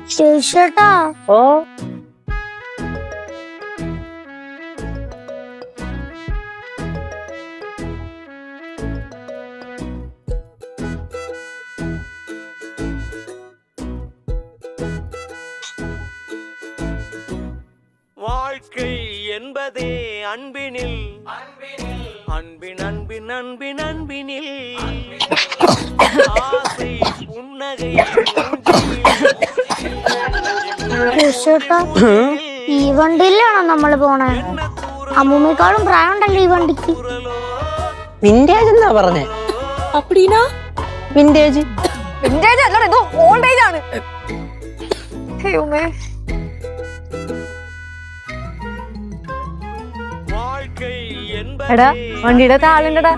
ചേട്ടാ ഓ வாழ்க்கை என்பதே அன்பினில் அன்பின் அன்பின் அன்பின் அன்பினில் ஆசை புன்னகை ചേട്ടാ ഈ വണ്ടിയിലാണോ നമ്മള് പോണേ? അമ്മൂമ്മേക്കാളും പ്രായം ഉണ്ടല്ലോ ഈ വണ്ടിക്ക്. വിന്റേജ് എന്നാ പറഞ്ഞേ? அப்படினா വിന്റേജ് വിന്റേജ് അല്ല, ഇത് ഓൾഡ് ഏജ് ആണ്. അയ്യോമേ. வாழ்க்கை എടാ என்பதே വണ്ടിയുടെ താളുണ്ടടാ.